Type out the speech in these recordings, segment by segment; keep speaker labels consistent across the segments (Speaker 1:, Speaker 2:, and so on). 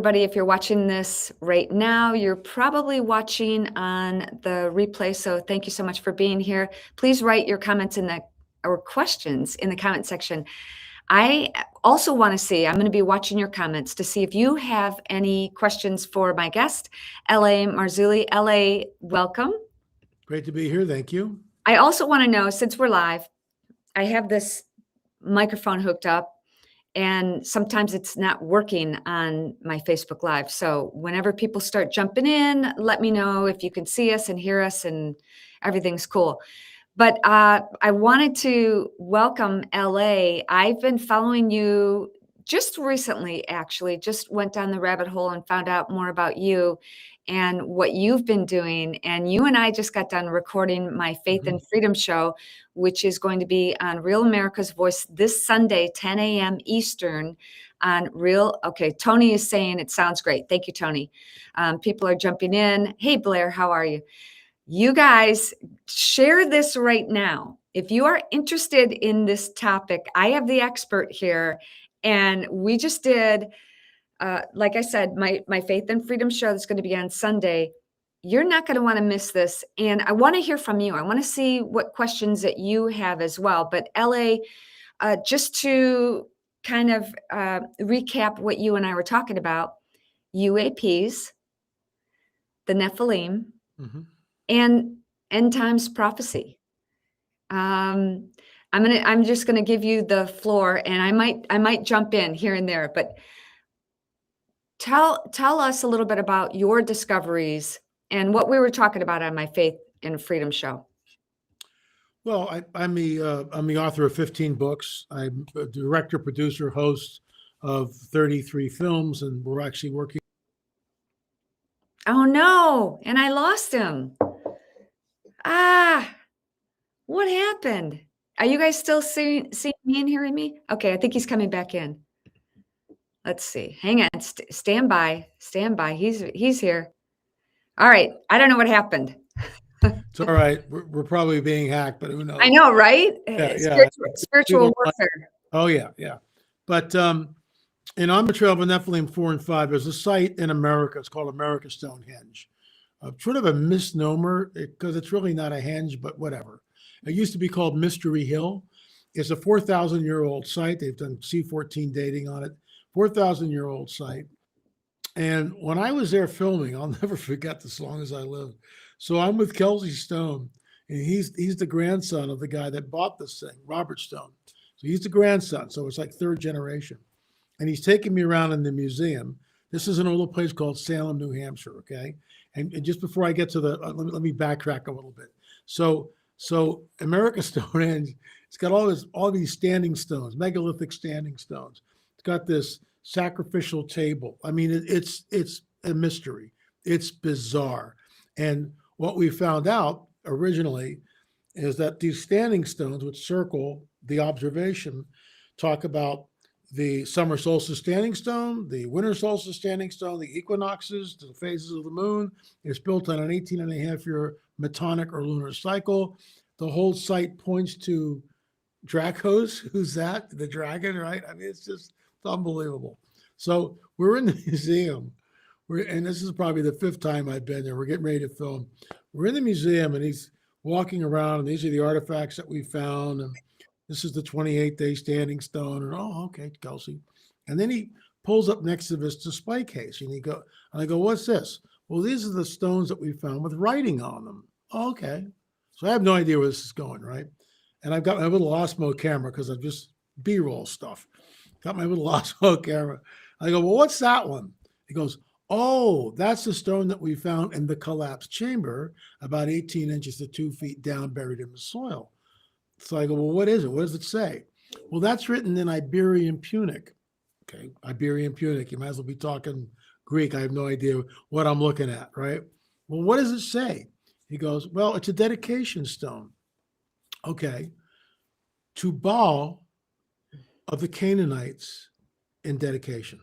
Speaker 1: everybody. If you're watching this right now, you're probably watching on the replay. So thank you so much for being here. Please write your comments or questions in the comment section. I also want to see, I'm going to be watching your comments to see if you have any questions for my guest, L.A. Marzulli. L.A., welcome.
Speaker 2: Great to be here. Thank you.
Speaker 1: I also want to know, since we're live, I have this microphone hooked up, and sometimes it's not working on my Facebook Live. So whenever people start jumping in, let me know if you can see us and hear us and everything's cool. But I wanted to welcome LA. I've been following you just recently, actually, just went down the rabbit hole and found out more about you and what you've been doing. And you and I just got done recording my Faith and Freedom show, which is going to be on Real America's Voice this Sunday, 10 a.m. Eastern on Real. Okay, Tony is saying it sounds great. Thank you, Tony. People are jumping in. Hey, Blair, how are you? You guys share this right now. If you are interested in this topic, I have the expert here, and we just did, like I said, my Faith and Freedom show that's going to be on Sunday. You're not going to want to miss this, and I want to hear from you. I want to see what questions that you have as well. But LA, just to kind of recap what you and I were talking about, UAPs, the Nephilim, and end times prophecy. I'm just gonna give you the floor, and I might jump in here and there, but tell us a little bit about your discoveries and what we were talking about on my Faith and Freedom show.
Speaker 2: Well, I'm the author of 15 books. I'm a director, producer, host of 33 films, and we're actually working.
Speaker 1: Oh no! And I lost him. What happened? Are you guys still seeing me and hearing me? Okay, I think he's coming back in. Let's see. Hang on. Stand by. Stand by. He's here. All right. I don't know what happened.
Speaker 2: It's all right. We're probably being hacked, but who knows?
Speaker 1: I know, right?
Speaker 2: Yeah,
Speaker 1: Spiritual warfare.
Speaker 2: Oh, yeah. But in On the Trail of Nephilim 4 and 5, there's a site in America. It's called America Stonehenge. Sort of a misnomer because it's really not a henge, but whatever. It used to be called Mystery Hill. It's a 4,000-year-old site. They've done C14 dating on it. 4,000-year-old site. And when I was there filming, I'll never forget this as long as I live. So I'm with Kelsey Stone, and he's the grandson of the guy that bought this thing, Robert Stone. So he's the grandson. So it's like third generation. And he's taking me around in the museum. This is an old place called Salem, New Hampshire, okay? And just before I get to the, let me backtrack a little bit. So America Stonehenge, it's got all these standing stones, megalithic standing stones. It's got this sacrificial table. I mean, it's a mystery. It's bizarre. And what we found out originally is that these standing stones, which circle the observation, talk about the summer solstice standing stone, the winter solstice standing stone, the equinoxes, the phases of the moon. It's built on an 18.5-year metonic or lunar cycle. The whole site points to Dracos. Who's that? The dragon, right? I mean, it's unbelievable. So we're in the museum. And this is probably the 5th time I've been there. We're getting ready to film. We're in the museum, and he's walking around, and these are the artifacts that we found. And this is the 28th-day standing stone. And okay, Kelsey. And then he pulls up next to this display case, and I go, what's this? Well, these are the stones that we found with writing on them. Oh, okay. So I have no idea where this is going, right? And I've got my little Osmo camera because I'm just B-roll stuff. Got my little Osmo camera. I go, well, what's that one? He goes, oh, that's the stone that we found in the collapsed chamber about 18 inches to 2 feet down, buried in the soil. So I go, well, what is it? What does it say? Well, that's written in Iberian Punic. Okay, Iberian Punic. You might as well be talking Greek. I have no idea what I'm looking at, right? Well, what does it say? He goes, well, it's a dedication stone. Okay. To Baal of the Canaanites in dedication.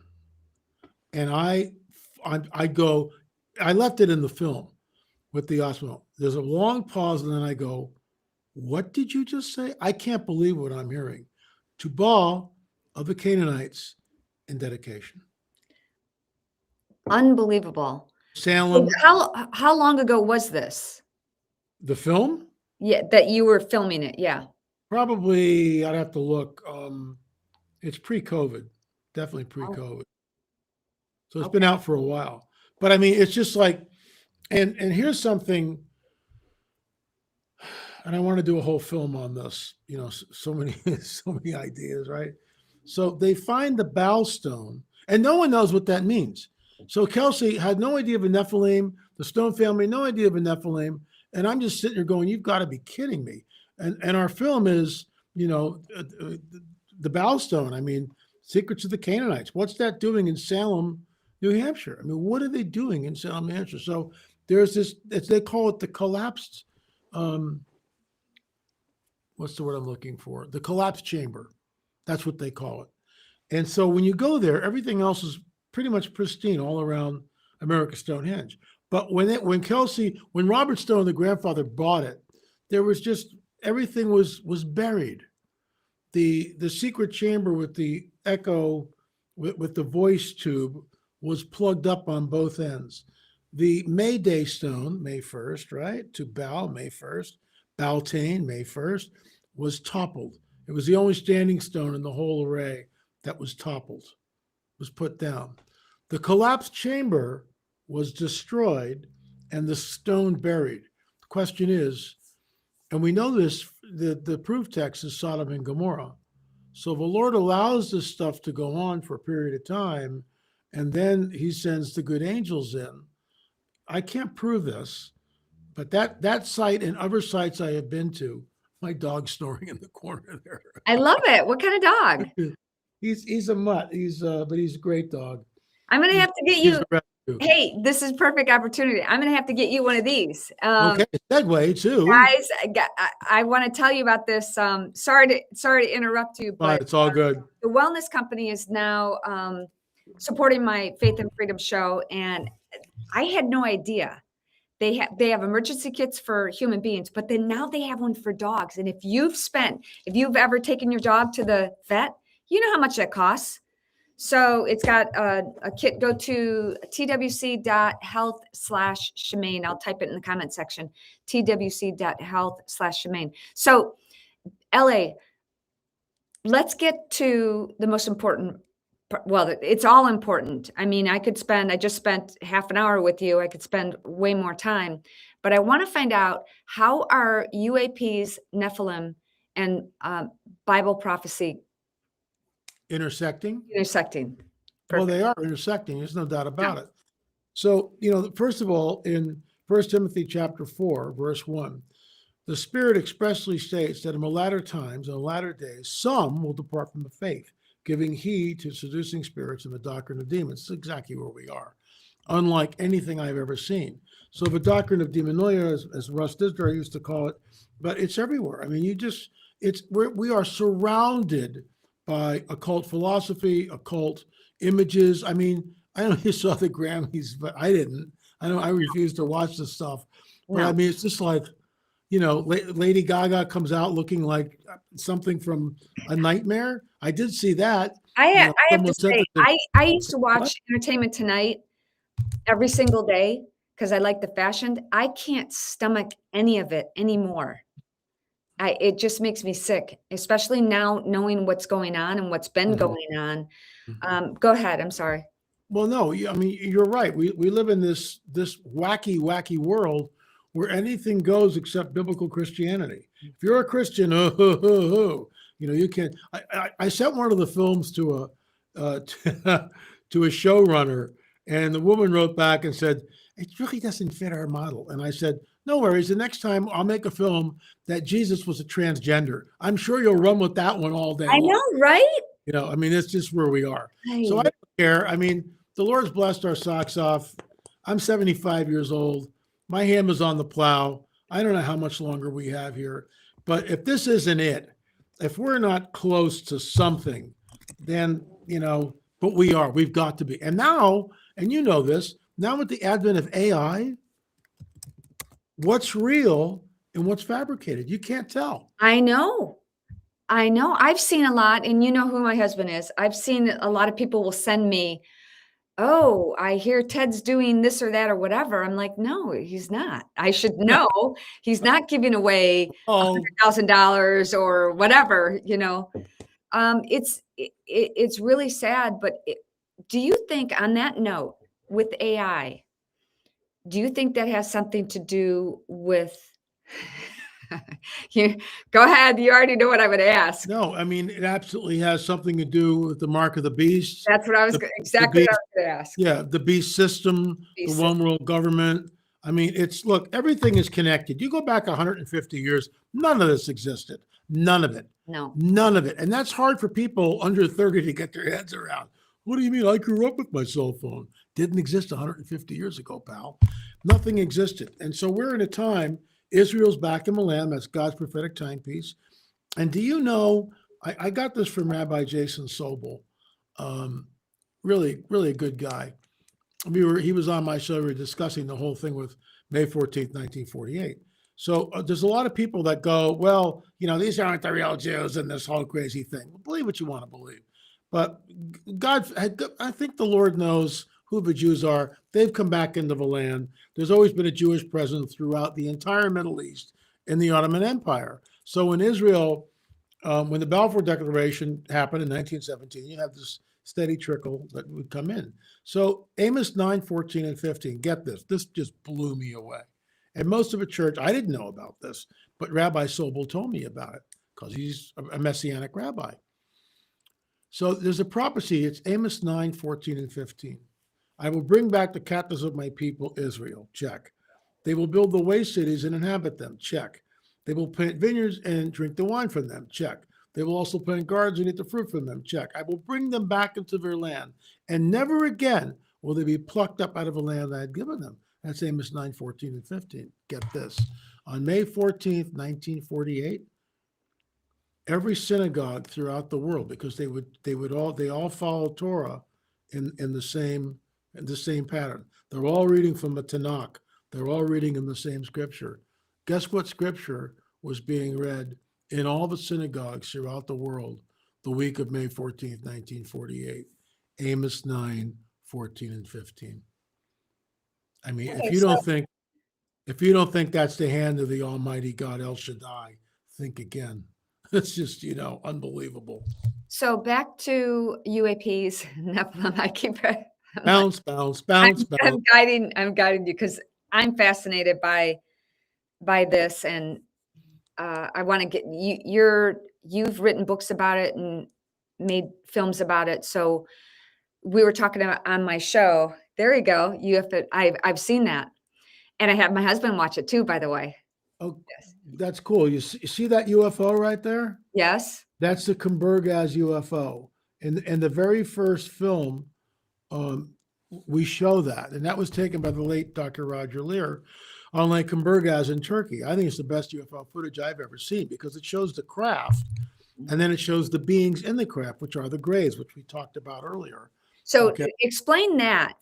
Speaker 2: And I left it in the film with the Osmo. There's a long pause, and then I go, what did you just say? I can't believe what I'm hearing. To Baal of the Canaanites in dedication.
Speaker 1: Unbelievable.
Speaker 2: Salem,
Speaker 1: How long ago was this?
Speaker 2: the film,
Speaker 1: Yeah, that you were filming it. Yeah.
Speaker 2: probably I'd have to look. It's pre-COVID, definitely
Speaker 1: Oh,
Speaker 2: pre-COVID. So it's been
Speaker 1: okay.
Speaker 2: out for a while. But I mean, it's just like, and here's something, and I want to do a whole film on this. You know, so many so many ideas, right? So they find the bow stone, and no one knows what that means. So Kelsey had no idea of a Nephilim. The Stone family, no idea of a Nephilim. And I'm just sitting here going, "You've got to be kidding me!" And our film is, you know, the bow stone. I mean, Secrets of the Canaanites. What's that doing in Salem, New Hampshire? I mean, what are they doing in Salem, New Hampshire? So there's this. They call it the collapsed. Um, what's the word I'm looking for? The collapsed chamber. That's what they call it. And so when you go there, everything else is pretty much pristine all around America's Stonehenge. But when Robert Stone, the grandfather, bought it, there was just everything was buried. The secret chamber with the echo, with the voice tube, was plugged up on both ends. The May Day stone, May 1st, right? To Baal, May 1st. Baltain, May 1st, was toppled. It was the only standing stone in the whole array that was toppled, was put down. The collapsed chamber was destroyed and the stone buried. The question is, and we know this, the proof text is Sodom and Gomorrah. So the Lord allows this stuff to go on for a period of time, and then he sends the good angels in. I can't prove this, but that site and other sites I have been to, my dog's snoring in the corner there.
Speaker 1: I love it. What kind of dog?
Speaker 2: He's a mutt. But he's a great dog.
Speaker 1: I'm gonna have to get
Speaker 2: He's
Speaker 1: you.
Speaker 2: a rescue.
Speaker 1: Hey, this is perfect opportunity. I'm gonna have to get you one of these.
Speaker 2: Okay, segue too.
Speaker 1: Guys, I want to tell you about this. Sorry to interrupt you, but
Speaker 2: It's all good.
Speaker 1: the wellness company is now supporting my Faith and Freedom show, and I had no idea. They have emergency kits for human beings, but then now they have one for dogs. And if you've ever taken your dog to the vet, you know how much that costs. So it's got a kit. Go to twc.health/Shemaine. I'll type it in the comment section. twc.health/Shemaine. So LA, let's get to the most important. Well, it's all important. I mean, I just spent half an hour with you. I could spend way more time, but I want to find out, how are UAPs, Nephilim, and Bible prophecy
Speaker 2: Intersecting?
Speaker 1: intersecting?
Speaker 2: Well,
Speaker 1: Perfect.
Speaker 2: they are intersecting. There's no doubt about it. So, you know, first of all, in 1 Timothy chapter 4, verse 1, the Spirit expressly states that in the latter times, in the latter days, some will depart from the faith, giving heed to seducing spirits and the doctrine of demons. It's exactly where we are, unlike anything I've ever seen. So the doctrine of demonoia, as Russ Dizdar used to call it, but it's everywhere. I mean, we are surrounded by occult philosophy, occult images. I mean, I don't know if you saw the Grammys, but I didn't. I refuse to watch this stuff. But
Speaker 1: No.
Speaker 2: I mean, it's just like, you know, Lady Gaga comes out looking like something from a nightmare. I did see that.
Speaker 1: I
Speaker 2: You know,
Speaker 1: have to
Speaker 2: someone
Speaker 1: say,
Speaker 2: said
Speaker 1: I used to watch Entertainment Tonight every single day because I like the fashion. I can't stomach any of it anymore. It just makes me sick, especially now knowing what's going on and what's been
Speaker 2: Mhm.
Speaker 1: going on. Go ahead. I'm sorry.
Speaker 2: Well, no, I mean, you're right. We live in this wacky world where anything goes except biblical Christianity. If you're a Christian, you know, you can. I sent one of the films to a to a showrunner, and the woman wrote back and said, "It really doesn't fit our model." And I said, "No worries. The next time I'll make a film that Jesus was a transgender. I'm sure you'll run with that one all day
Speaker 1: I
Speaker 2: long."
Speaker 1: know, right?
Speaker 2: You know, I mean, that's just where we are. So I don't care. I mean, the Lord's blessed our socks off. I'm 75 years old. My hand is on the plow. I don't know how much longer we have here. But if this isn't it, if we're not close to something, then, you know, but we are. We've got to be. And now, and you know this, now with the advent of AI, what's real and what's fabricated? You can't tell.
Speaker 1: I know. I've seen a lot, and you know who my husband is. I've seen a lot of people will send me oh, I hear Ted's doing this or that or whatever. I'm like, no, he's not. I should
Speaker 2: Yeah.
Speaker 1: know he's not giving away
Speaker 2: Oh,
Speaker 1: $100,000 or whatever, you know. It's really sad, but do you think on that note with AI, do you think that has something to do with you go ahead, you already know what I would ask.
Speaker 2: no, I mean, it absolutely has something to do with the mark of the beast,
Speaker 1: That's what I was
Speaker 2: the,
Speaker 1: go
Speaker 2: the
Speaker 1: exactly what I
Speaker 2: beast,
Speaker 1: was gonna ask.
Speaker 2: yeah, the beast system, the
Speaker 1: Basic.
Speaker 2: one world government. I mean, look, everything is connected. You go back 150 years, none of this existed. None of it.
Speaker 1: No.
Speaker 2: None of it. And that's hard for people under 30 to get their heads around. What do you mean? I grew up with my cell phone. Didn't exist 150 years ago, pal. Nothing existed. And so we're in a time, Israel's back in the land. That's God's prophetic timepiece. And do you know, I got this from Rabbi Jason Sobel, really, really a good guy. He was on my show. We were discussing the whole thing with May 14th, 1948. So there's a lot of people that go, well, these aren't the real Jews and this whole crazy thing. Believe what you want to believe. But I think the Lord knows who the Jews are. They've come back into the land. There's always been a Jewish presence throughout the entire Middle East and the Ottoman Empire. So in Israel, when the Balfour Declaration happened in 1917, you have this steady trickle that would come in. So Amos 9, 14, and 15, get this. This just blew me away. And most of the church, I didn't know about this, but Rabbi Sobel told me about it because he's a Messianic rabbi. So there's a prophecy. It's Amos 9, 14, and 15. I will bring back the captives of my people, Israel. Check. They will build the waste cities and inhabit them. Check. They will plant vineyards and drink the wine from them. Check. They will also plant gardens and eat the fruit from them. Check. I will bring them back into their land, and never again will they be plucked up out of the land I had given them. That's Amos 9, 14, and 15. Get this. On May 14th, 1948, every synagogue throughout the world, because they all follow Torah in the same pattern. They're all reading from the Tanakh. They're all reading in the same scripture. Guess what scripture was being read in all the synagogues throughout the world the week of May 14th, 1948? Amos 9, 14, and 15. I mean,
Speaker 1: Okay,
Speaker 2: if you don't think that's the hand of the Almighty God El Shaddai, think again. It's just, unbelievable.
Speaker 1: so back to UAPs, Nephilim. I keep
Speaker 2: Bounce, bounce, bounce,
Speaker 1: I'm
Speaker 2: bounce.
Speaker 1: guiding you because I'm fascinated by this, and I want to get you've written books about it and made films about it. So we were talking about on my show. There you go. You have to. I've seen that, and I had my husband watch it too. By the way.
Speaker 2: Oh,
Speaker 1: Yes.
Speaker 2: that's cool. You see that UFO right there?
Speaker 1: Yes.
Speaker 2: That's the Kumburgaz UFO. In the very first film, we show that, and that was taken by the late Dr. Roger Lear on Lake Kumburgaz in Turkey. I think it's the best UFO footage I've ever seen because it shows the craft, and then it shows the beings in the craft, which are the grays, which we talked about earlier.
Speaker 1: So
Speaker 2: Okay.
Speaker 1: explain that.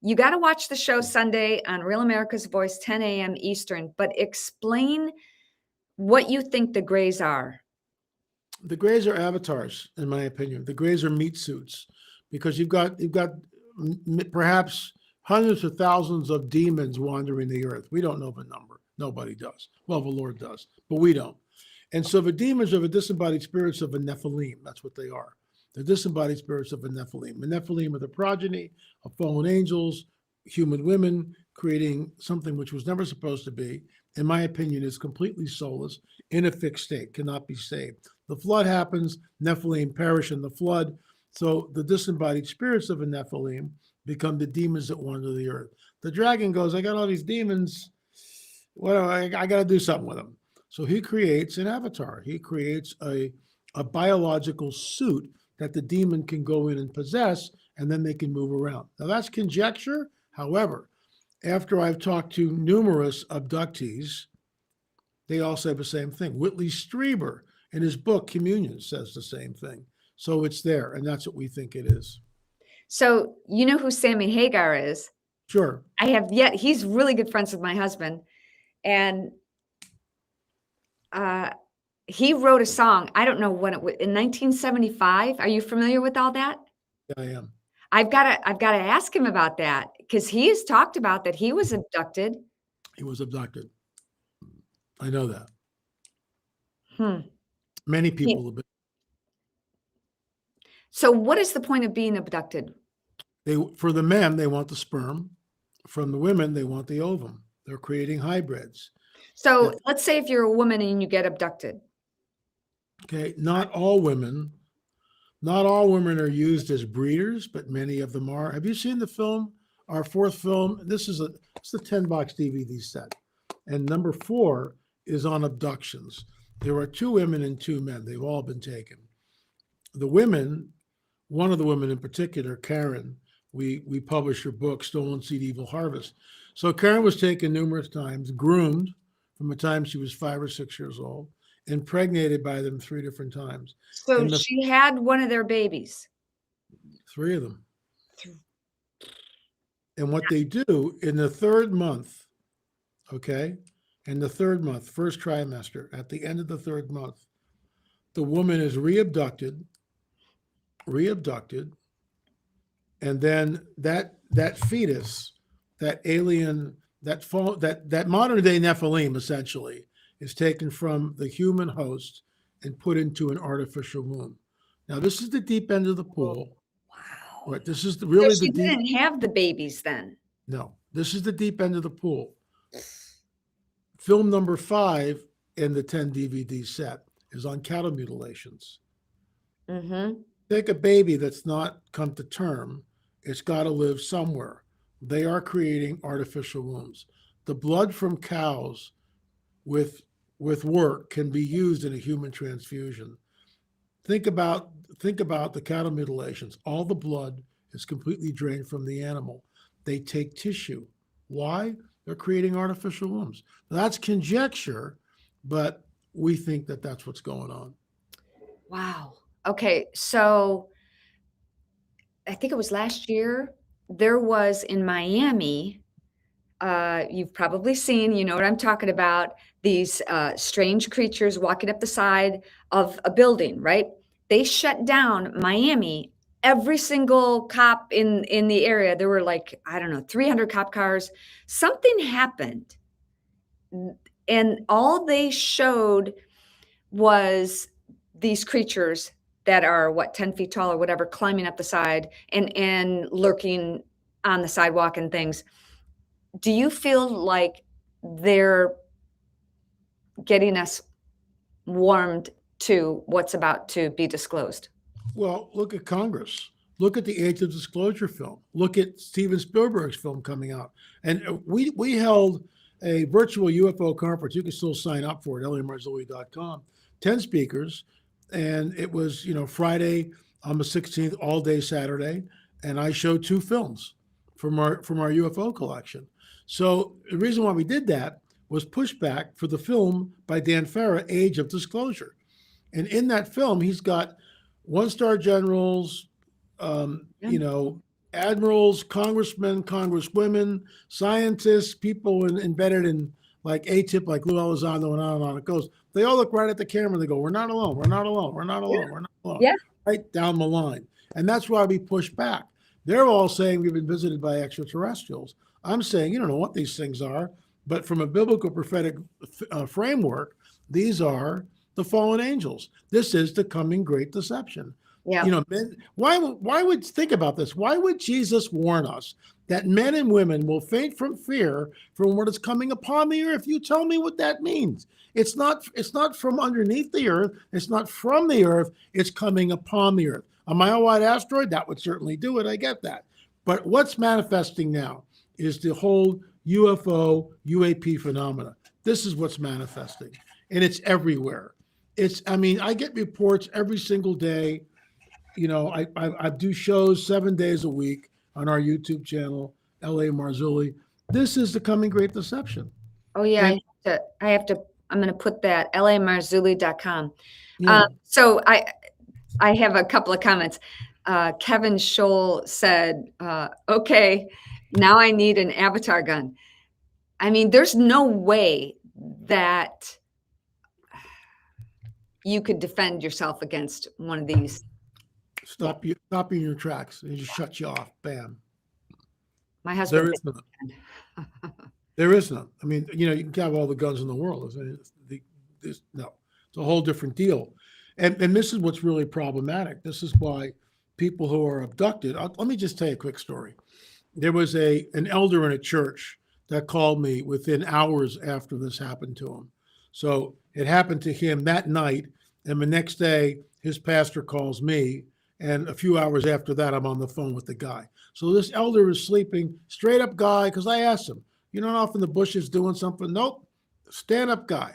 Speaker 1: You got to watch the show Sunday on Real America's Voice, 10 a.m. Eastern. But explain what you think the grays are.
Speaker 2: The grays are avatars, in my opinion. The grays are meat suits because you've got perhaps hundreds of thousands of demons wandering the earth. We don't know the number. Nobody does. Well, the Lord does, but we don't. And so the demons are the disembodied spirits of a Nephilim. That's what they are. The disembodied spirits of a Nephilim. The Nephilim are the progeny of fallen angels, human women, creating something which was never supposed to be. In my opinion, is completely soulless, in a fixed state, cannot be saved. The flood happens, Nephilim perish in the flood. So the disembodied spirits of a Nephilim become the demons that wander the earth. The dragon goes, I got all these demons. I got to do something with them. So he creates an avatar. He creates a biological suit that the demon can go in and possess, and then they can move around. Now that's conjecture. However, after I've talked to numerous abductees, they all say the same thing. Whitley Strieber, in his book Communion, says the same thing. So it's there, and that's what we think it is.
Speaker 1: So you know who Sammy Hagar is?
Speaker 2: Sure.
Speaker 1: He's really good friends with my husband. And he wrote a song. I don't know when it was, in 1975. Are you familiar with all that?
Speaker 2: I am.
Speaker 1: I've got to ask him about that because he has talked about that he was abducted.
Speaker 2: He was abducted. I know that.
Speaker 1: Hmm.
Speaker 2: Many people have been.
Speaker 1: So what is the point of being abducted?
Speaker 2: For the men, they want the sperm. From the women, they want the ovum. They're creating hybrids.
Speaker 1: So let's say if you're a woman and you get abducted.
Speaker 2: Okay, not all women are used as breeders, but many of them are. Have you seen the film? Our fourth film. It's the 10-box DVD set, and number 4 is on abductions. There are 2 women and 2 men. They've all been taken. The women, one of the women in particular, Karen, we published her book, Stolen Seed, Evil Harvest. So Karen was taken numerous times, groomed from the time she was 5 or 6 years old, impregnated by them 3 different times.
Speaker 1: So she had one of their babies.
Speaker 2: 3 of them. And what they do in the 3rd month, okay, in the 3rd month, first trimester, at the end of the 3rd month, the woman is re-abducted, and then that fetus, that alien, that modern day Nephilim essentially is taken from the human host and put into an artificial womb. Now, this is the deep end of the pool.
Speaker 1: Wow.
Speaker 2: Right. This is
Speaker 1: So
Speaker 2: really
Speaker 1: she
Speaker 2: the deep.
Speaker 1: didn't have the babies then.
Speaker 2: No, this is the deep end of the pool. Film number 5 in the 10 DVD set is on cattle mutilations.
Speaker 1: Mm-hmm.
Speaker 2: Take a baby that's not come to term. It's got to live somewhere. They are creating artificial wombs. The blood from cows with work can be used in a human transfusion. Think about the cattle mutilations. All the blood is completely drained from the animal. They take tissue. Why? They're creating artificial wombs. That's conjecture, but we think that that's what's going on.
Speaker 1: Wow. Okay. So I think it was last year, there was in Miami, you've probably seen, you know what I'm talking about, these strange creatures walking up the side of a building, right? They shut down Miami. Every single cop in the area, there were like, I don't know, 300 cop cars. Something happened. And all they showed was these creatures that are 10 feet tall or whatever, climbing up the side and lurking on the sidewalk and things. Do you feel like they're getting us warmed to what's about to be disclosed?
Speaker 2: Well, look at Congress. Look at the Age of Disclosure film. Look at Steven Spielberg's film coming out. And we held a virtual UFO conference. You can still sign up for it, lamarzulli.com. 10 speakers. And it was, Friday on the 16th, all day Saturday. And I showed 2 films from our UFO collection. So the reason why we did that was pushback for the film by Dan Farah, Age of Disclosure. And in that film, he's got 1-star generals, admirals, congressmen, congresswomen, scientists, people embedded in like ATIP, like Lou Elizondo, and on it goes. They all look right at the camera and they go, "We're not alone. We're not alone. We're not alone. We're not alone."
Speaker 1: Yeah.
Speaker 2: Right down the line. And that's why we push back. They're all saying we've been visited by extraterrestrials. I'm saying you don't know what these things are, but from a biblical prophetic framework, these are the fallen angels. This is the coming great deception.
Speaker 1: Yeah.
Speaker 2: Men, why would think about this? Why would Jesus warn us that men and women will faint from fear from what is coming upon the earth? You tell me what that means. It's not from underneath the earth. It's not from the earth. It's coming upon the earth. A mile-wide asteroid, that would certainly do it. I get that. But what's manifesting now is the whole UFO, UAP phenomena. This is what's manifesting. And it's everywhere. I get reports every single day. I do shows 7 days a week on our YouTube channel, LA Marzulli. This is the coming great deception.
Speaker 1: Oh yeah. I'm going to put that lamarzulli.com.
Speaker 2: Yeah.
Speaker 1: So I have a couple of comments. Kevin Scholl said, okay, now I need an avatar gun. I mean, there's no way that you could defend yourself against one of these.
Speaker 2: Stop you in your tracks. It just shuts you off. Bam.
Speaker 1: My husband.
Speaker 2: There is none. There is none. I mean, you can have all the guns in the world. No, it's a whole different deal. And this is what's really problematic. This is why people who are abducted. Let me just tell you a quick story. There was an elder in a church that called me within hours after this happened to him. So it happened to him that night, and the next day his pastor calls me, and a few hours after that I'm on the phone with the guy. So this elder is sleeping, straight up guy, because I asked him, you're not off in the bushes doing something? Nope. Stand up guy,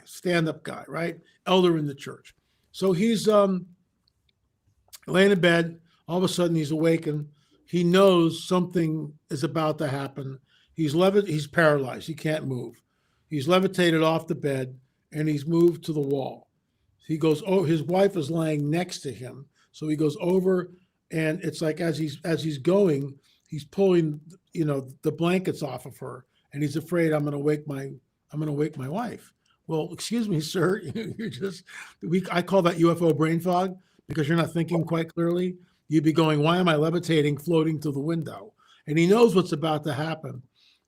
Speaker 2: right? Elder in the church. So he's laying in bed. All of a sudden he's awakened. He knows something is about to happen. He's paralyzed. He can't move. He's levitated off the bed and he's moved to the wall. He goes, his wife is laying next to him. So he goes over, and it's like as he's going, he's pulling, the blankets off of her, and he's afraid I'm going to wake my wife. Well, excuse me, sir, I call that UFO brain fog, because you're not thinking quite clearly. You'd be going, why am I levitating, floating through the window? And he knows what's about to happen,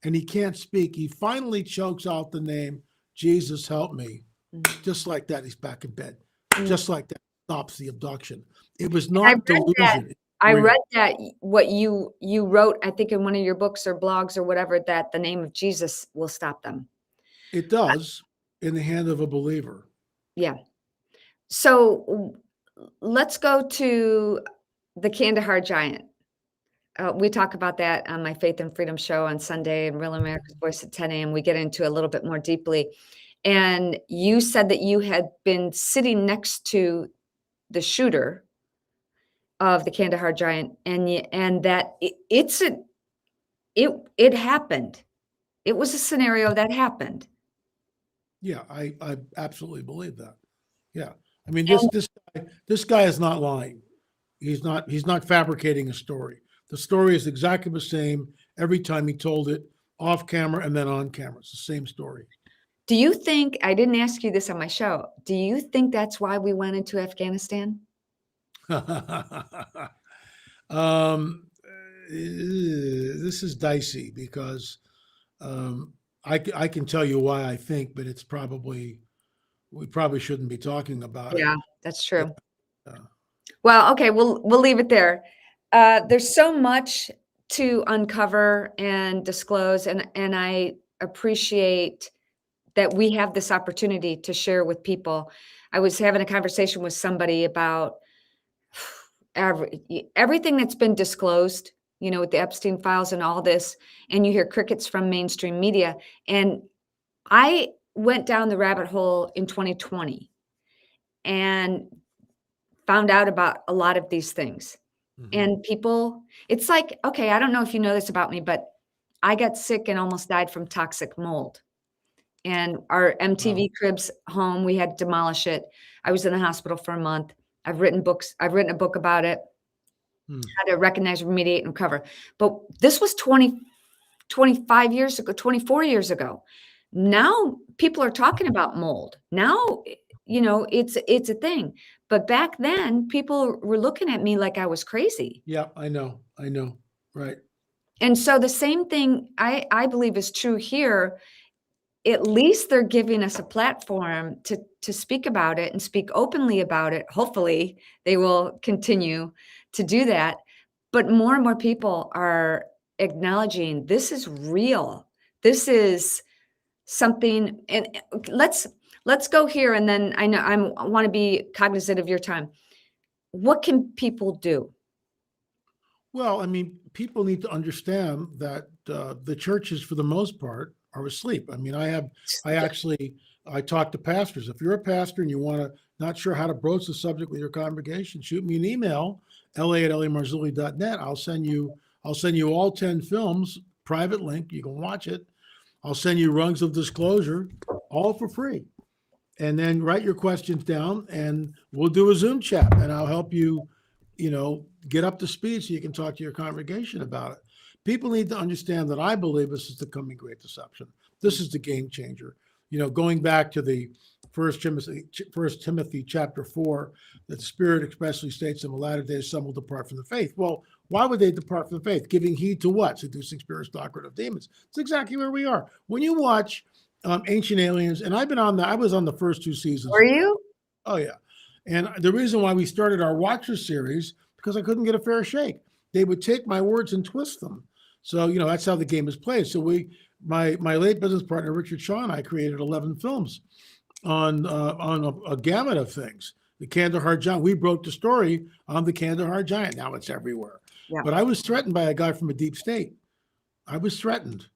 Speaker 2: and he can't speak. He finally chokes out the name, Jesus, help me. Just like that, he's back in bed. Just like that, stops the abduction. It was not delusion.
Speaker 1: I read that what you wrote, I think in one of your books or blogs or whatever, that the name of Jesus will stop them.
Speaker 2: It does, in the hand of a believer.
Speaker 1: Yeah. So let's go to the Kandahar Giant. We talk about that on my Faith and Freedom show on Sunday, and Real America's Voice at 10 a.m. We get into a little bit more deeply. And you said that you had been sitting next to the shooter of the Kandahar Giant, and that it happened. It was a scenario that happened.
Speaker 2: Yeah, I absolutely believe that. Yeah, I mean this guy is not lying. He's not fabricating a story. The story is exactly the same every time he told it, off camera and then on camera. It's the same story.
Speaker 1: Do you think, I didn't ask you this on my show, do you think that's why we went into Afghanistan?
Speaker 2: This is dicey, because I can tell you why I think, but we probably shouldn't be talking about it.
Speaker 1: Yeah, that's true. Well, okay, we'll leave it there. There's so much to uncover and disclose, and I appreciate that we have this opportunity to share with people. I was having a conversation with somebody about everything that's been disclosed, with the Epstein files and all this, and you hear crickets from mainstream media. And I went down the rabbit hole in 2020 and found out about a lot of these things. Mm-hmm. And people, it's like, okay, I don't know if you know this about me, but I got sick and almost died from toxic mold. And our MTV Cribs home, we had to demolish it. I was in the hospital for a month. I've written a book about it, how to recognize, remediate, and recover. But this was 25 years ago, 24 years ago. Now people are talking about mold. Now, it's a thing. But back then, people were looking at me like I was crazy.
Speaker 2: Yeah, I know. Right.
Speaker 1: And so the same thing I believe is true here. At least they're giving us a platform to speak about it and speak openly about it. Hopefully they will continue to do that. But more and more people are acknowledging this is real. This is something. And let's go here. And then I want to be cognizant of your time. What can people do?
Speaker 2: Well, I mean, people need to understand that the churches, for the most part, are asleep. I mean, I talk to pastors. If you're a pastor and you not sure how to broach the subject with your congregation, shoot me an email, la@lamarzulli.net. I'll send you all 10 films, private link. You can watch it. I'll send you rungs of disclosure, all for free. And then write your questions down, and we'll do a Zoom chat, and I'll help you, get up to speed so you can talk to your congregation about it. People need to understand that I believe this is the coming great deception. This is the game changer. Going back to the First Timothy chapter 4, that the Spirit expressly states in the latter days some will depart from the faith. Well, why would they depart from the faith? Giving heed to what? Seducing spirits, doctrine of demons. It's exactly where we are. When you watch Ancient Aliens, and I was on the first 2 seasons.
Speaker 1: Were you?
Speaker 2: Oh yeah. And the reason why we started our Watcher series, because I couldn't get a fair shake. They would take my words and twist them. So, that's how the game is played. So my late business partner, Richard Shaw, and I created 11 films on a gamut of things. The Kandahar Giant. We broke the story on the Kandahar Giant. Now it's everywhere.
Speaker 1: Yeah.
Speaker 2: But I was threatened by a guy from a deep state. I was threatened.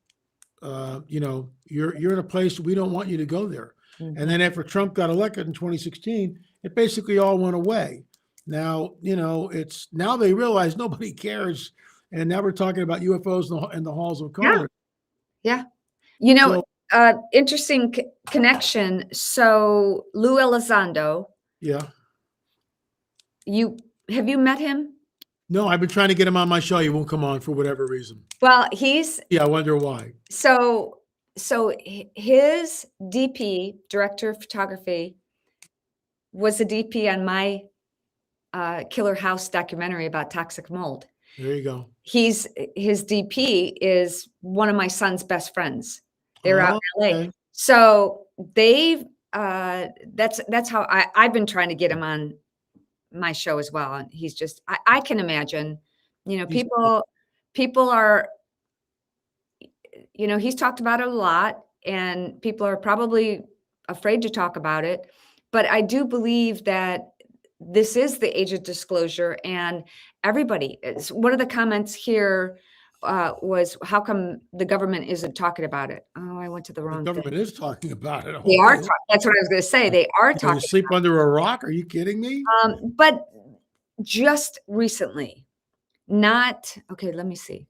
Speaker 2: You're in a place we don't want you to go there.
Speaker 1: Mhm.
Speaker 2: And then after Trump got elected in 2016, it basically all went away. Now, it's now they realize nobody cares. And now we're talking about UFOs in the halls of Congress.
Speaker 1: Yeah. Interesting connection. So Lou Elizondo,
Speaker 2: Yeah.
Speaker 1: have you met him?
Speaker 2: No, I've been trying to get him on my show. He won't come on for whatever reason.
Speaker 1: Well,
Speaker 2: Yeah, I wonder why.
Speaker 1: so his DP, director of photography, was a DP on my Killer House documentary about toxic mold.
Speaker 2: There you go.
Speaker 1: His DP is one of my son's best friends. They're out in LA.
Speaker 2: Okay.
Speaker 1: So they've that's how I've been trying to get him on my show as well. And he's just I can imagine, people are, he's talked about it a lot, and people are probably afraid to talk about it. But I do believe that this is the age of disclosure, and everybody is. One of the comments here was, how come the government isn't talking about it? Oh, I went to the wrong
Speaker 2: The government
Speaker 1: thing.
Speaker 2: is talking about it.
Speaker 1: They are. That's what I was going to say. They are
Speaker 2: You
Speaker 1: talking.
Speaker 2: sleep under a rock? Are you kidding me?
Speaker 1: But just recently, not okay. Let me see.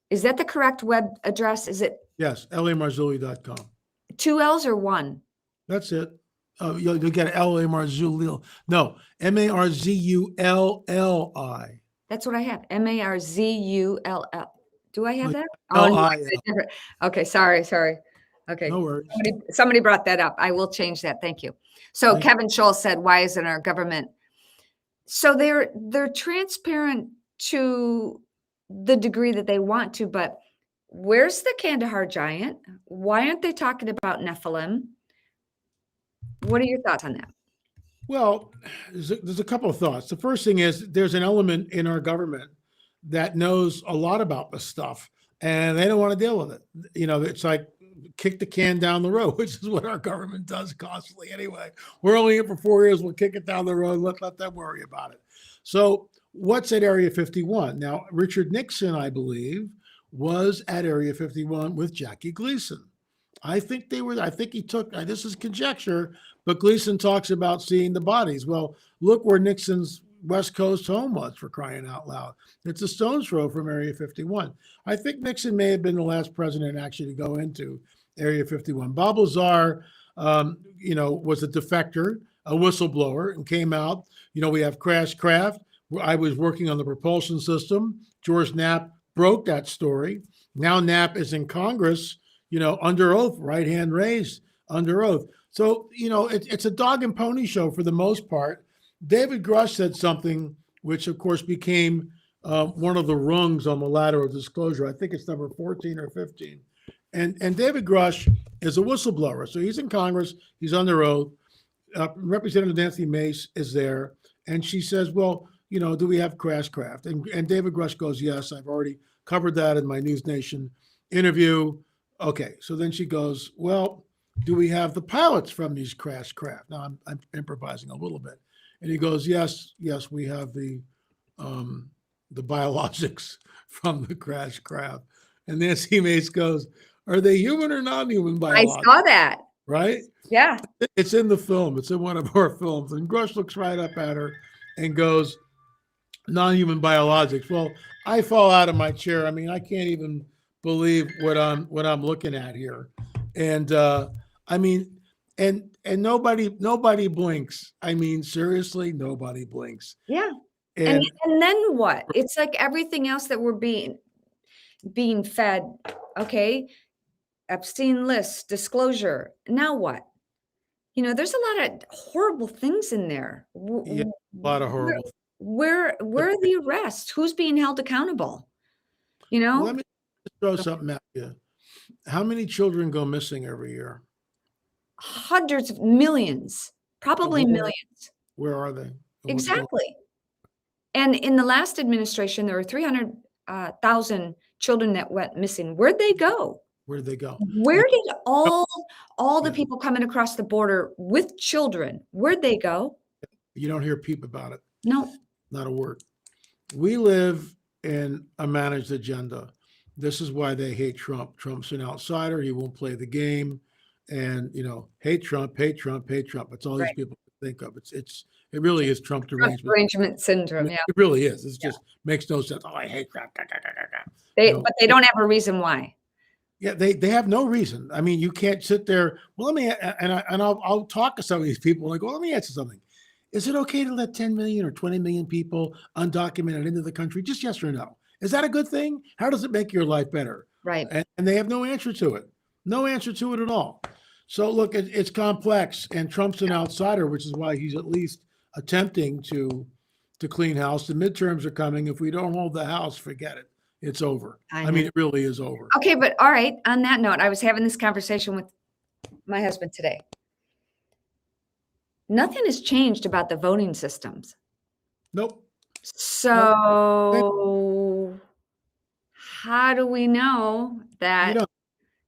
Speaker 1: Is that the correct web address? Is it
Speaker 2: Yes, lamarzulli.com.
Speaker 1: 2 L's or 1?
Speaker 2: That's it. You'll get LA Marzulli. No, Marzulli.
Speaker 1: That's what I have. Marzulli. Do I have that?
Speaker 2: Oh,
Speaker 1: no,
Speaker 2: I-
Speaker 1: different. Okay, sorry. Okay,
Speaker 2: No worries.
Speaker 1: somebody brought that up. I will change that. Thank you. So
Speaker 2: Thank you.
Speaker 1: Kevin Scholl said, "Why isn't our government?" So they're transparent to the degree that they want to, but where's the Kandahar Giant? Why aren't they talking about Nephilim? What are your thoughts on that?
Speaker 2: Well, there's a couple of thoughts. The first thing is there's an element in our government that knows a lot about this stuff, and they don't want to deal with it. It's like kick the can down the road, which is what our government does constantly anyway. We're only here for 4 years. We'll kick it down the road. Let them worry about it. So what's at Area 51? Now, Richard Nixon, I believe, was at Area 51 with Jackie Gleason. I think he took, this is conjecture, but Gleason talks about seeing the bodies. Well, look where Nixon's West Coast home was, for crying out loud. It's a stone's throw from Area 51. I think Nixon may have been the last president actually to go into Area 51. Bob Lazar, was a defector, a whistleblower, and came out. We have Crash Craft. I was working on the propulsion system. George Knapp broke that story. Now Knapp is in Congress, under oath, right hand raised, under oath. So, it's a dog and pony show for the most part. David Grush said something which, of course, became one of the rungs on the ladder of disclosure. I think it's number 14 or 15. And David Grush is a whistleblower. So he's in Congress. He's under oath. Representative Nancy Mace is there. And she says, well, do we have Crash Craft? And David Grush goes, yes, I've already covered that in my News Nation interview. Okay. So then she goes, well, do we have the pilots from these Crash Craft? Now I'm improvising a little bit. And he goes, yes, we have the biologics from the Crash Craft. And Nancy Mace goes, are they human or non-human biologics?
Speaker 1: I saw that.
Speaker 2: Right?
Speaker 1: Yeah.
Speaker 2: It's in the film. It's in one of our films. And Grush looks right up at her and goes, non-human biologics. Well, I fall out of my chair. I mean, I can't even believe what I'm looking at here. And and nobody blinks. I mean, seriously, nobody blinks.
Speaker 1: Yeah. And then what? It's like everything else that we're being fed. Okay. Epstein list, disclosure. Now what? there's a lot of horrible things in there.
Speaker 2: Yeah, a lot of
Speaker 1: Where
Speaker 2: horrible.
Speaker 1: where are the arrests? Who's being held accountable? You
Speaker 2: Well,
Speaker 1: know?
Speaker 2: let me throw something at you. How many children go missing every year?
Speaker 1: Hundreds of millions,
Speaker 2: And
Speaker 1: probably millions.
Speaker 2: where are they? And what's going
Speaker 1: Exactly. And in the last administration, there were 300,000 children that went missing. Where'd they go?
Speaker 2: Where did they go?
Speaker 1: Where
Speaker 2: And
Speaker 1: did all the
Speaker 2: yeah,
Speaker 1: people coming across the border with children, where'd they go?
Speaker 2: you don't hear peep about it.
Speaker 1: No.
Speaker 2: Not a word. We live in a managed agenda. This is why they hate Trump. Trump's an outsider. He won't play the game. And, hate Trump, hate Trump, hate Trump. It's all these
Speaker 1: Right.
Speaker 2: people think of. It really is Trump
Speaker 1: Trump
Speaker 2: derangement.
Speaker 1: derangement
Speaker 2: I
Speaker 1: syndrome,
Speaker 2: mean,
Speaker 1: yeah.
Speaker 2: it really is. It just makes no sense. Oh, I hate Trump. Gah, gah, gah, gah, gah.
Speaker 1: But they don't have a reason why.
Speaker 2: Yeah, they have no reason. I mean, you can't sit there. Well, let me I'll talk to some of these people and I go, let me ask you something. Is it okay to let 10 million or 20 million people undocumented into the country? Just yes or no. Is that a good thing? How does it make your life better?
Speaker 1: Right.
Speaker 2: And they have no answer to it. No answer to it at all. So look, it's complex, and Trump's an outsider, which is why he's at least attempting to clean house. The midterms are coming. If we don't hold the house, forget it. It's over. I mean, it really is over.
Speaker 1: Okay, but all right, on that note, I was having this conversation with my husband today. Nothing has changed about the voting systems.
Speaker 2: Nope.
Speaker 1: So how do we know that?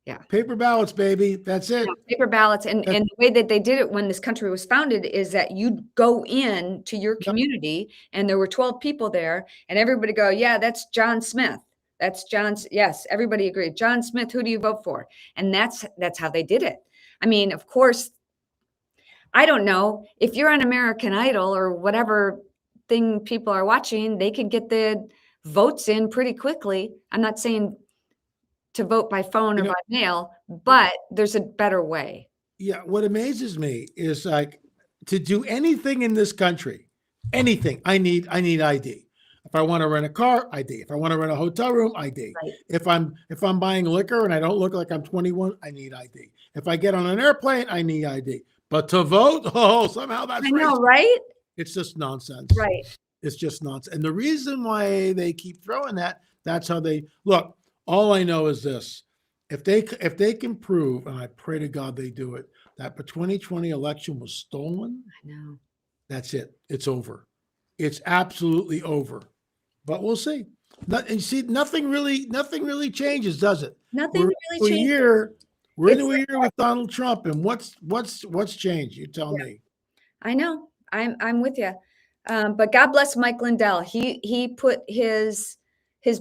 Speaker 1: Yeah.
Speaker 2: Paper ballots, baby. That's it.
Speaker 1: Paper ballots. And the way that they did it when this country was founded is that you'd go in to your community and there were 12 people there and everybody go, yeah, that's John Smith. That's John's. Yes, everybody agreed. John Smith, who do you vote for? And that's how they did it. I mean, of course, I don't know if you're on American Idol or whatever thing people are watching, they could get the votes in pretty quickly. I'm not saying to vote by phone or by mail, but there's a better way.
Speaker 2: Yeah, what amazes me is like to do anything in this country, anything, I need ID. If I want to rent a car, ID. If I want to rent a hotel room, ID.
Speaker 1: Right.
Speaker 2: If I'm buying liquor and I don't look like I'm 21, I need ID. If I get on an airplane, I need ID. But to vote, somehow that's
Speaker 1: I know, right?
Speaker 2: It's just nonsense.
Speaker 1: Right.
Speaker 2: It's just nonsense. And the reason why they keep throwing that's how they look. All I know is this. If they can prove, and I pray to God they do it, that the 2020 election was stolen,
Speaker 1: I know.
Speaker 2: that's it. It's over. It's absolutely over. But we'll see. And see, nothing really changes, does it?
Speaker 1: Nothing really changes.
Speaker 2: We're into a year with Donald Trump, and what's changed? You tell me.
Speaker 1: I know. I'm with you. But God bless Mike Lindell. He put his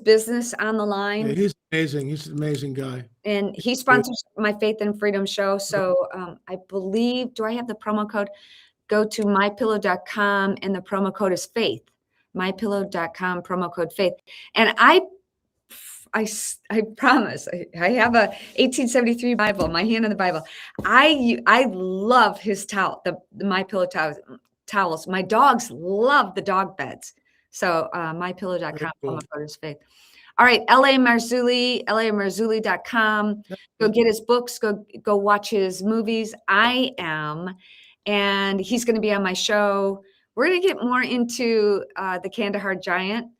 Speaker 1: business on the line.
Speaker 2: Yeah, he's amazing. He's an amazing guy.
Speaker 1: And he sponsors my Faith and Freedom show. So I believe, do I have the promo code? Go to mypillow.com and the promo code is faith. Mypillow.com, promo code faith. And I promise, I have a 1873 Bible, my hand in the Bible. I love his towel, the My Pillow towels. My dogs love the dog beds. So mypillow.com,
Speaker 2: cool.
Speaker 1: promo code is faith. All right, LA Marzulli, LAMarzulli.com. Go get his books, go watch his movies. I am, and he's going to be on my show. We're going to get more into the Kandahar Giant,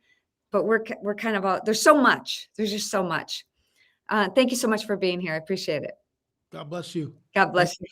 Speaker 1: but we're kind of there's so much. There's just so much. Thank you so much for being here. I appreciate it.
Speaker 2: God bless you.
Speaker 1: God bless you.